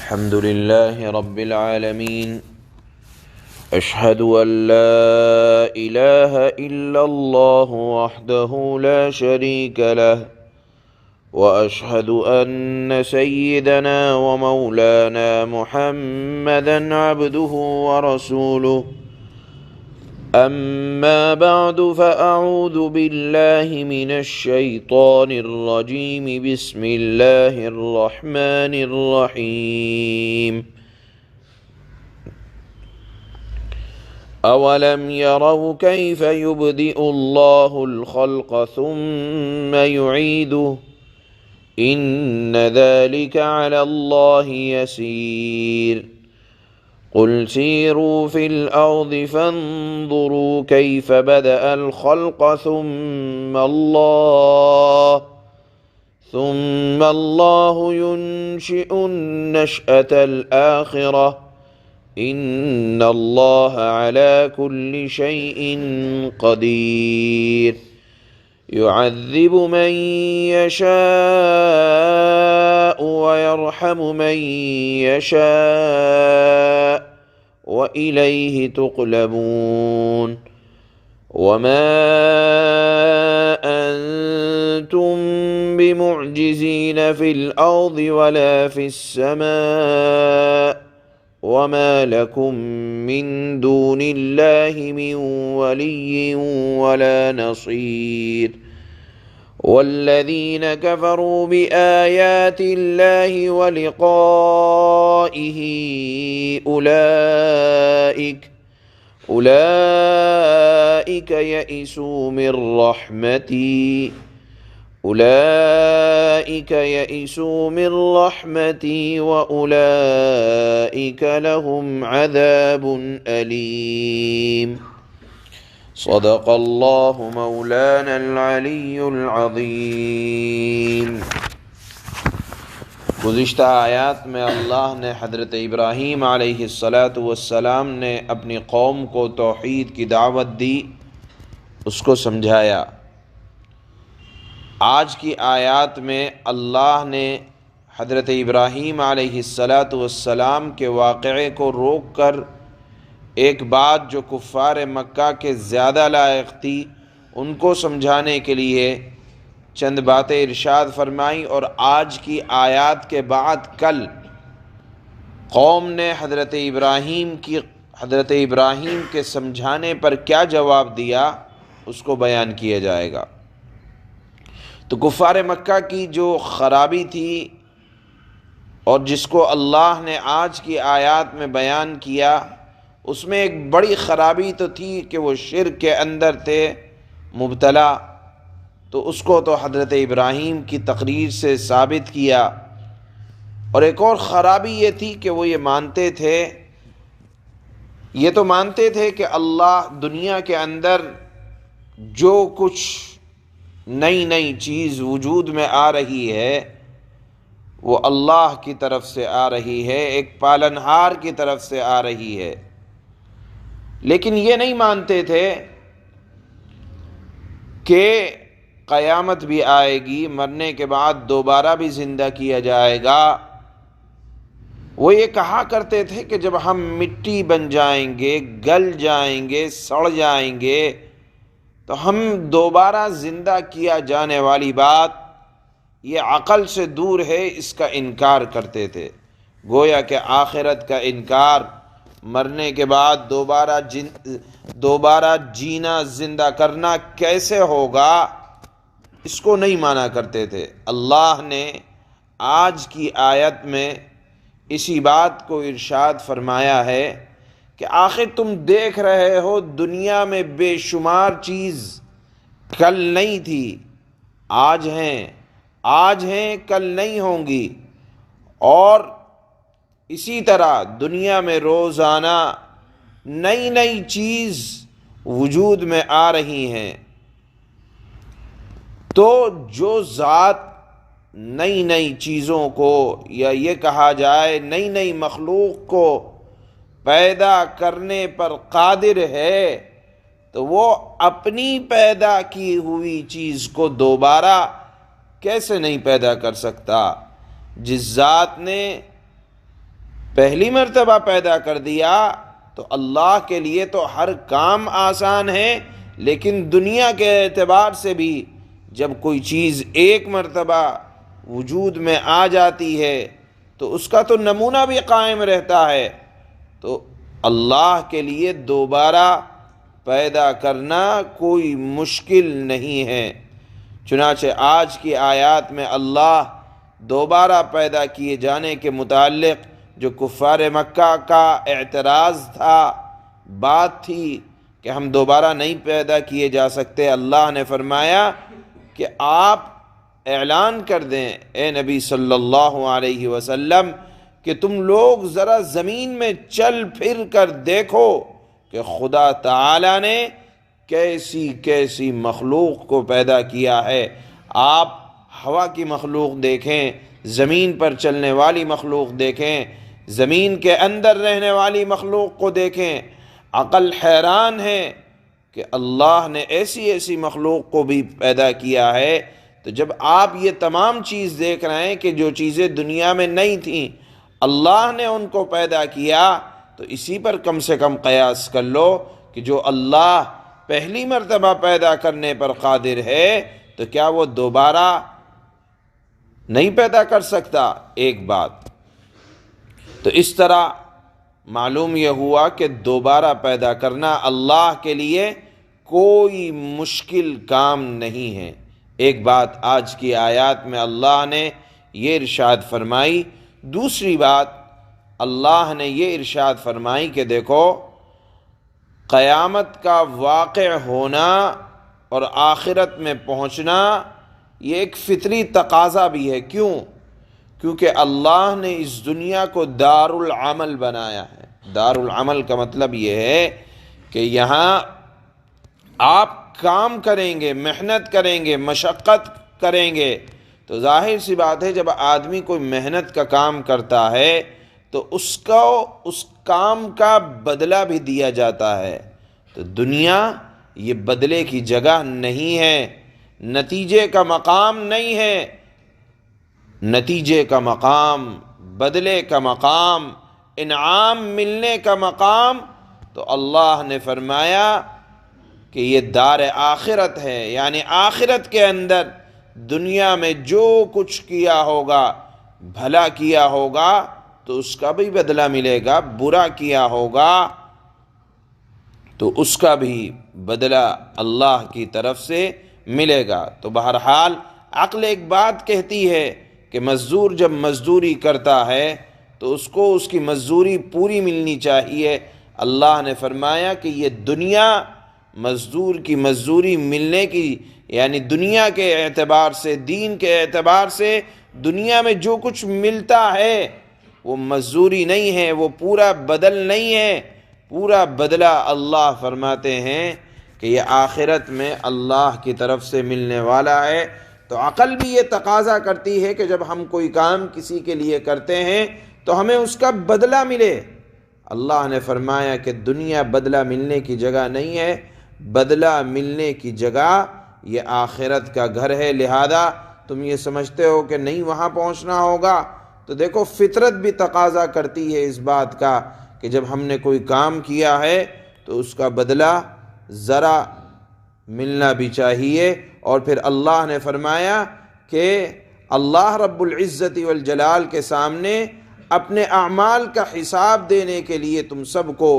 الحمد لله رب العالمين. أشهد أن لا إله إلا الله وحده لا شريك له، وأشهد أن سيدنا ومولانا محمدا عبده ورسوله. أما بعد فأعوذ بالله من الشيطان الرجيم. بسم الله الرحمن الرحيم. أولم يروا كيف يبدئ الله الخلق ثم يعيده إن ذلك على الله يسير. قل سيروا في الأرض فانظروا كيف بدأ الخلق ثم الله ينشئ النشأة الآخرة إن الله على كل شيء قدير. يعذب من يشاء ويرحم من يشاء وإليه تقلبون. وما أنتم بمعجزين في الأرض ولا في السماء وما لكم من دون الله من ولي ولا نصير. والذين كفروا بآيات الله ولقائه أولئك يئسوا من رحمتي وأولئك لهم عذاب أليم. صدق اللہ مولانا العلی العظیم. گزشتہ آیات میں اللہ نے حضرت ابراہیم علیہ السلام نے اپنی قوم کو توحید کی دعوت دی، اس کو سمجھایا. آج کی آیات میں اللہ نے حضرت ابراہیم علیہ السلام کے واقعے کو روک کر ایک بات جو کفار مکہ کے زیادہ لائق تھی ان کو سمجھانے کے لیے چند باتیں ارشاد فرمائیں، اور آج کی آیات کے بعد کل قوم نے حضرت ابراہیم کے سمجھانے پر کیا جواب دیا اس کو بیان کیا جائے گا. تو کفار مکہ کی جو خرابی تھی اور جس کو اللہ نے آج کی آیات میں بیان کیا، اس میں ایک بڑی خرابی تو تھی کہ وہ شرک کے اندر تھے مبتلا، تو اس کو تو حضرت ابراہیم کی تقریر سے ثابت کیا. اور ایک اور خرابی یہ تھی کہ وہ یہ تو مانتے تھے کہ اللہ دنیا کے اندر جو کچھ نئی چیز وجود میں آ رہی ہے وہ اللہ کی طرف سے آ رہی ہے، ایک پالنہار کی طرف سے آ رہی ہے. لیکن یہ نہیں مانتے تھے کہ قیامت بھی آئے گی، مرنے کے بعد دوبارہ بھی زندہ کیا جائے گا. وہ یہ کہا کرتے تھے کہ جب ہم مٹی بن جائیں گے، گل جائیں گے، سڑ جائیں گے تو ہم دوبارہ زندہ کیا جانے والی بات یہ عقل سے دور ہے، اس کا انکار کرتے تھے. گویا کہ آخرت کا انکار، مرنے کے بعد دوبارہ جینا، زندہ کرنا کیسے ہوگا، اس کو نہیں مانا کرتے تھے. اللہ نے آج کی آیت میں اسی بات کو ارشاد فرمایا ہے کہ آخر تم دیکھ رہے ہو دنیا میں بے شمار چیز کل نہیں تھی، آج ہیں کل نہیں ہوں گی. اور اسی طرح دنیا میں روزانہ نئی چیز وجود میں آ رہی ہیں. تو جو ذات نئی چیزوں کو، یا یہ کہا جائے نئی مخلوق کو پیدا کرنے پر قادر ہے، تو وہ اپنی پیدا کی ہوئی چیز کو دوبارہ کیسے نہیں پیدا کر سکتا؟ جس ذات نے پہلی مرتبہ پیدا کر دیا تو اللہ کے لیے تو ہر کام آسان ہے، لیکن دنیا کے اعتبار سے بھی جب کوئی چیز ایک مرتبہ وجود میں آ جاتی ہے تو اس کا تو نمونہ بھی قائم رہتا ہے، تو اللہ کے لیے دوبارہ پیدا کرنا کوئی مشکل نہیں ہے۔ چنانچہ آج کی آیات میں اللہ دوبارہ پیدا کیے جانے کے متعلق جو کفار مکہ کا اعتراض تھا، بات تھی کہ ہم دوبارہ نہیں پیدا کیے جا سکتے، اللہ نے فرمایا کہ آپ اعلان کر دیں اے نبی صلی اللہ علیہ وسلم کہ تم لوگ ذرا زمین میں چل پھر کر دیکھو کہ خدا تعالی نے کیسی کیسی مخلوق کو پیدا کیا ہے۔ آپ ہوا کی مخلوق دیکھیں، زمین پر چلنے والی مخلوق دیکھیں، زمین کے اندر رہنے والی مخلوق کو دیکھیں، عقل حیران ہے کہ اللہ نے ایسی ایسی مخلوق کو بھی پیدا کیا ہے۔ تو جب آپ یہ تمام چیز دیکھ رہے ہیں کہ جو چیزیں دنیا میں نہیں تھیں اللہ نے ان کو پیدا کیا، تو اسی پر کم سے کم قیاس کر لو کہ جو اللہ پہلی مرتبہ پیدا کرنے پر قادر ہے تو کیا وہ دوبارہ نہیں پیدا کر سکتا؟ ایک بات تو اس طرح معلوم یہ ہوا کہ دوبارہ پیدا کرنا اللہ کے لیے کوئی مشکل کام نہیں ہے۔ ایک بات آج کی آیات میں اللہ نے یہ ارشاد فرمائی۔ دوسری بات اللہ نے یہ ارشاد فرمائی کہ دیکھو، قیامت کا واقع ہونا اور آخرت میں پہنچنا یہ ایک فطری تقاضا بھی ہے۔ کیوں؟ کیونکہ اللہ نے اس دنیا کو دار العمل بنایا ہے۔ دار العمل کا مطلب یہ ہے کہ یہاں آپ کام کریں گے، محنت کریں گے، مشقت کریں گے، تو ظاہر سی بات ہے جب آدمی کوئی محنت کا کام کرتا ہے تو اس کو اس کام کا بدلہ بھی دیا جاتا ہے۔ تو دنیا یہ بدلے کی جگہ نہیں ہے، نتیجے کا مقام نہیں ہے۔ نتیجے کا مقام، بدلے کا مقام، انعام ملنے کا مقام تو اللہ نے فرمایا کہ یہ دار آخرت ہے، یعنی آخرت کے اندر دنیا میں جو کچھ کیا ہوگا، بھلا کیا ہوگا تو اس کا بھی بدلہ ملے گا، برا کیا ہوگا تو اس کا بھی بدلہ اللہ کی طرف سے ملے گا۔ تو بہرحال عقل ایک بات کہتی ہے کہ مزدور جب مزدوری کرتا ہے تو اس کو اس کی مزدوری پوری ملنی چاہیے۔ اللہ نے فرمایا کہ یہ دنیا مزدور کی مزدوری ملنے کی، یعنی دنیا کے اعتبار سے، دین کے اعتبار سے دنیا میں جو کچھ ملتا ہے وہ مزدوری نہیں ہے، وہ پورا بدل نہیں ہے۔ پورا بدلہ اللہ فرماتے ہیں کہ یہ آخرت میں اللہ کی طرف سے ملنے والا ہے۔ تو عقل بھی یہ تقاضا کرتی ہے کہ جب ہم کوئی کام کسی کے لیے کرتے ہیں تو ہمیں اس کا بدلہ ملے۔ اللہ نے فرمایا کہ دنیا بدلہ ملنے کی جگہ نہیں ہے، بدلہ ملنے کی جگہ یہ آخرت کا گھر ہے۔ لہذا تم یہ سمجھتے ہو کہ نہیں وہاں پہنچنا ہوگا، تو دیکھو فطرت بھی تقاضا کرتی ہے اس بات کا کہ جب ہم نے کوئی کام کیا ہے تو اس کا بدلہ ذرا ملنا بھی چاہیے۔ اور پھر اللہ نے فرمایا کہ اللہ رب العزت والجلال کے سامنے اپنے اعمال کا حساب دینے کے لیے تم سب کو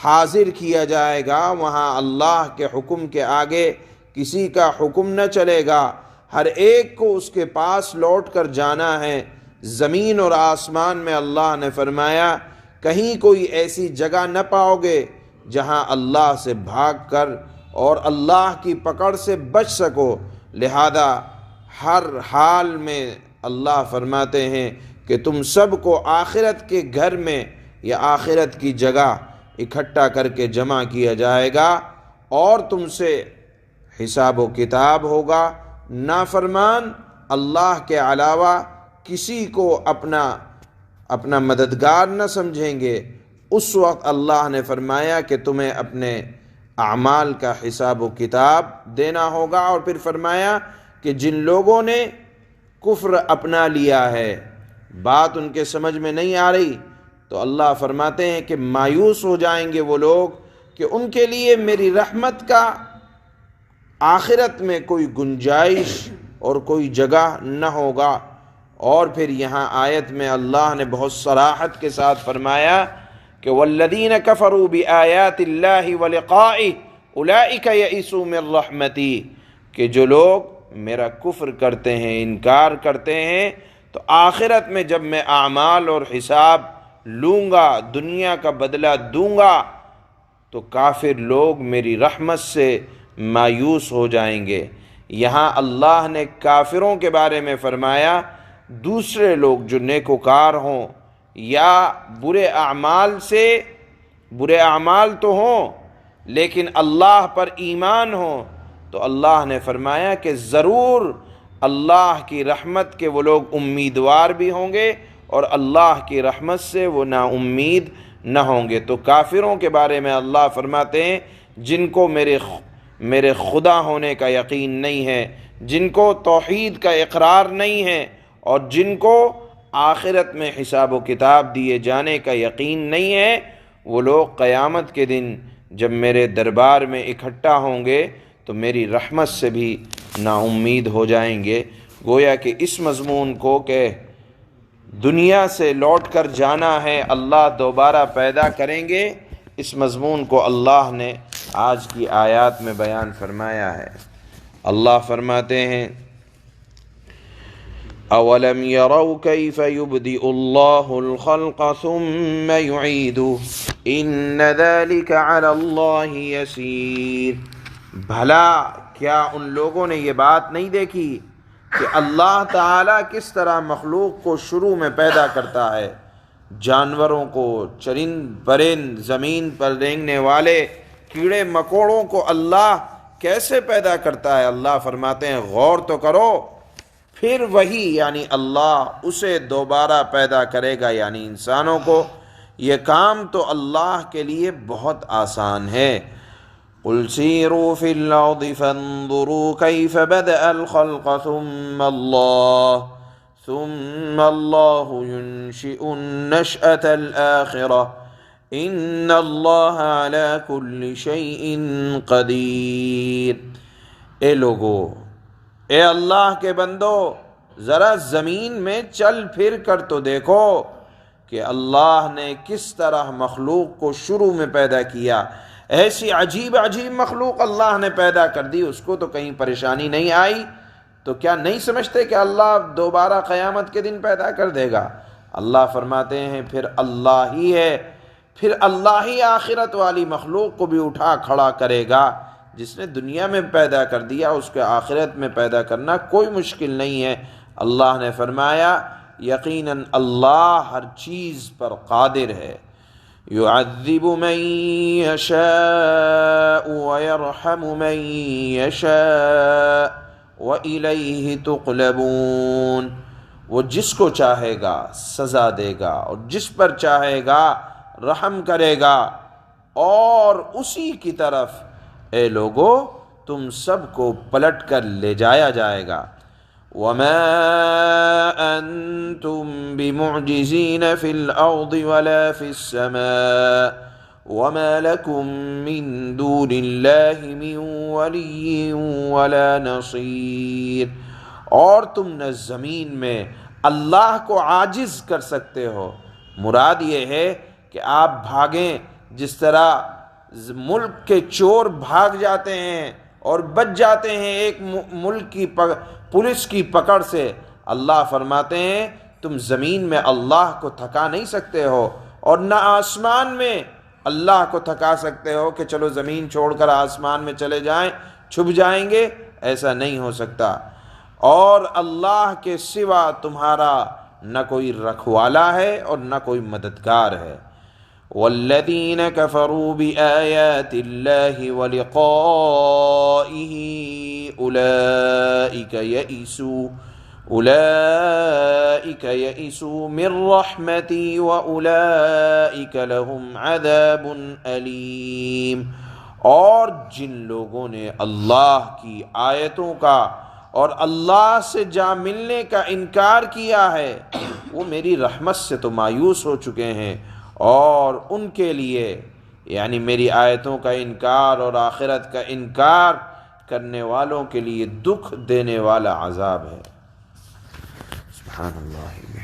حاضر کیا جائے گا۔ وہاں اللہ کے حکم کے آگے کسی کا حکم نہ چلے گا، ہر ایک کو اس کے پاس لوٹ کر جانا ہے۔ زمین اور آسمان میں اللہ نے فرمایا کہیں کوئی ایسی جگہ نہ پاؤ گے جہاں اللہ سے بھاگ کر اور اللہ کی پکڑ سے بچ سکو۔ لہذا ہر حال میں اللہ فرماتے ہیں کہ تم سب کو آخرت کے گھر میں یا آخرت کی جگہ اکٹھا کر کے جمع کیا جائے گا اور تم سے حساب و کتاب ہوگا۔ نافرمان اللہ کے علاوہ کسی کو اپنا مددگار نہ سمجھیں گے۔ اس وقت اللہ نے فرمایا کہ تمہیں اپنے اعمال کا حساب و کتاب دینا ہوگا۔ اور پھر فرمایا کہ جن لوگوں نے کفر اپنا لیا ہے، بات ان کے سمجھ میں نہیں آ رہی تو اللہ فرماتے ہیں کہ مایوس ہو جائیں گے وہ لوگ کہ ان کے لیے میری رحمت کا آخرت میں کوئی گنجائش اور کوئی جگہ نہ ہوگا۔ اور پھر یہاں آیت میں اللہ نے بہت صراحت کے ساتھ فرمایا کہ والذین کفروا بآیات اللہ ولقائہ اولئک یئسوا من رحمتی، کہ جو لوگ میرا کفر کرتے ہیں، انکار کرتے ہیں، تو آخرت میں جب میں اعمال اور حساب لوں گا، دنیا کا بدلہ دوں گا، تو کافر لوگ میری رحمت سے مایوس ہو جائیں گے۔ یہاں اللہ نے کافروں کے بارے میں فرمایا، دوسرے لوگ جو نیکوکار ہوں یا برے اعمال تو ہوں لیکن اللہ پر ایمان ہوں، تو اللہ نے فرمایا کہ ضرور اللہ کی رحمت کے وہ لوگ امیدوار بھی ہوں گے اور اللہ کی رحمت سے وہ نا امید نہ ہوں گے۔ تو کافروں کے بارے میں اللہ فرماتے ہیں جن کو میرے خدا ہونے کا یقین نہیں ہے، جن کو توحید کا اقرار نہیں ہے اور جن کو آخرت میں حساب و کتاب دیے جانے کا یقین نہیں ہے، وہ لوگ قیامت کے دن جب میرے دربار میں اکٹھا ہوں گے تو میری رحمت سے بھی نا امید ہو جائیں گے۔ گویا کہ اس مضمون کو کہ دنیا سے لوٹ کر جانا ہے، اللہ دوبارہ پیدا کریں گے، اس مضمون کو اللہ نے آج کی آیات میں بیان فرمایا ہے۔ اللہ فرماتے ہیں اولم يروا كيف يبدئ الله الخلق ثم يعيده ان ذلك على الله يسير، بھلا کیا ان لوگوں نے یہ بات نہیں دیکھی کہ اللہ تعالیٰ کس طرح مخلوق کو شروع میں پیدا کرتا ہے، جانوروں کو، چرند پرند، زمین پر رینگنے والے کیڑے مکوڑوں کو اللہ کیسے پیدا کرتا ہے۔ اللہ فرماتے ہیں غور تو کرو، پھر وہی یعنی اللہ اسے دوبارہ پیدا کرے گا، یعنی انسانوں کو۔ یہ کام تو اللہ کے لیے بہت آسان ہے۔ قل سیروا فی الارض فانظروا کیف بدأ الخلق ثم اللہ ينشئ النشأة الآخرة ان اللہ علی کل شیء قدیر۔ اے لوگو، اے اللہ کے بندو، ذرا زمین میں چل پھر کر تو دیکھو کہ اللہ نے کس طرح مخلوق کو شروع میں پیدا کیا۔ ایسی عجیب عجیب مخلوق اللہ نے پیدا کر دی، اس کو تو کہیں پریشانی نہیں آئی، تو کیا نہیں سمجھتے کہ اللہ دوبارہ قیامت کے دن پیدا کر دے گا؟ اللہ فرماتے ہیں پھر اللہ ہی ہے، پھر اللہ ہی آخرت والی مخلوق کو بھی اٹھا کھڑا کرے گا۔ جس نے دنیا میں پیدا کر دیا اس کے آخرت میں پیدا کرنا کوئی مشکل نہیں ہے۔ اللہ نے فرمایا یقیناً اللہ ہر چیز پر قادر ہے۔ يعذب من يشاء ويرحم من يشاء وإليه تقلبون، وہ جس کو چاہے گا سزا دے گا اور جس پر چاہے گا رحم کرے گا، اور اسی کی طرف اے لوگو تم سب کو پلٹ کر لے جایا جائے گا۔ وَمَا أَنْتُمْ بِمُعْجِزِينَ فِي الْأَرْضِ وَلَا فِي السَّمَاءِ وَمَا لَكُمْ مِنْ دُونِ اللَّهِ مِنْ وَلِيٍّ وَلَا نَصِيرٍ، اور تم نہ زمین میں اللہ کو عاجز کر سکتے ہو۔ مراد یہ ہے کہ آپ بھاگیں، جس طرح ملک کے چور بھاگ جاتے ہیں اور بچ جاتے ہیں ایک ملک کی پولیس کی پکڑ سے، اللہ فرماتے ہیں تم زمین میں اللہ کو تھکا نہیں سکتے ہو اور نہ آسمان میں اللہ کو تھکا سکتے ہو کہ چلو زمین چھوڑ کر آسمان میں چلے جائیں، چھپ جائیں گے، ایسا نہیں ہو سکتا۔ اور اللہ کے سوا تمہارا نہ کوئی رکھوالا ہے اور نہ کوئی مددگار ہے۔ والذین کفروا بآیات اللہ ولقائہ اولئک یئسوا من رحمتی واولئک لهم عذاب علیم، اور جن لوگوں نے اللہ کی آیتوں کا اور اللہ سے جا ملنے کا انکار کیا ہے وہ میری رحمت سے تو مایوس ہو چکے ہیں، اور ان کے لیے یعنی میری آیتوں کا انکار اور آخرت کا انکار کرنے والوں کے لیے دکھ دینے والا عذاب ہے۔ سبحان اللہ۔